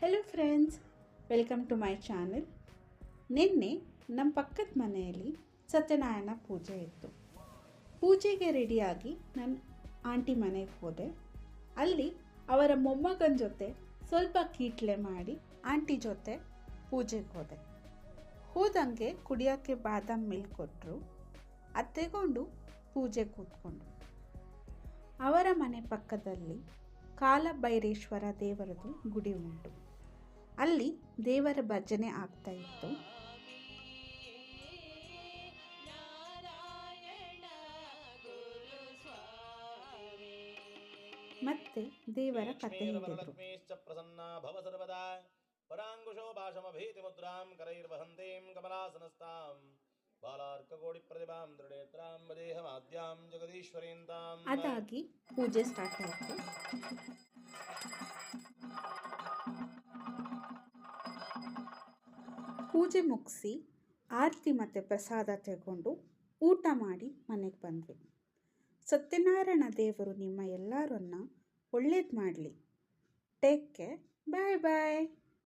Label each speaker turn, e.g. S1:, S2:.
S1: Hello friends, welcome to my channel. ನಿನ್ನೆ ನಮ್ಮ ಪಕ್ಕದ ಮನೆಯಲ್ಲಿ ಸತ್ಯನಾರಾಯಣ ಪೂಜೆ ಇತ್ತು. ಪೂಜೆಗೆ ರೆಡಿಯಾಗಿ ನಾನು ಆಂಟಿ ಮನೆಗೆ ಹೋದೆ. ಅಲ್ಲಿ ಅವರ ಮೊಮ್ಮಗನ ಜೊತೆ ಸ್ವಲ್ಪ ಕೀಟ್ಲೆ ಮಾಡಿ ಆಂಟಿ ಜೊತೆ ಪೂಜೆಗೆ ಹೋದಂಗೆ ಕುಡಿಯೋಕ್ಕೆ ಬಾದಾಮ್ ಮಿಲ್ಕ್ ಕೊಟ್ಟರು. ಅದು ತಗೊಂಡು ಪೂಜೆ ಕೂತ್ಕೊಂಡು. ಅವರ ಮನೆ ಪಕ್ಕದಲ್ಲಿ ಕಾಲಭೈರೇಶ್ವರ ದೇವರದು ಗುಡಿ ಉಂಟು. ಅಲ್ಲಿ ದೇವರ ಭಜನೆ ಆಗ್ತಾ ಇತ್ತು. ಮತ್ತೆ ದೇವರ ಕಥೆ ಹೇಳಿದರು. ಪರಾಂಗುಶೋ ಭಾಷಮಭೀತಿ ಮುದ್ರಾಂ ಕರೈರ್ವಹಂತೀಂ ಕಮಲಾಸನಸ್ತಾಂ ಬಾಲಾರ್ಕಕೋಟಿ ಪ್ರತಿಭಾಂ ದೃಢೇತ್ರಾಂ ವದೇಹಮಾದ್ಯಾಂ ಜಗದೀಶ್ವರೀಂತಾಂ. ಅದಾಗಿ ಪೂಜೆ ಸ್ಟಾರ್ಟ್ ಆಯಿತು. ಪೂಜೆ ಮುಗಿಸಿ ಆರತಿ ಮತ್ತು ಪ್ರಸಾದ ತಗೊಂಡು ಊಟ ಮಾಡಿ ಮನೆಗೆ ಬಂದ್ವಿ. ಸತ್ಯನಾರಾಯಣ ದೇವರು ನಿಮ್ಮ ಎಲ್ಲರನ್ನ ಒಳ್ಳೇದು ಮಾಡಲಿ. Take care. ಬಾಯ್ ಬಾಯ್.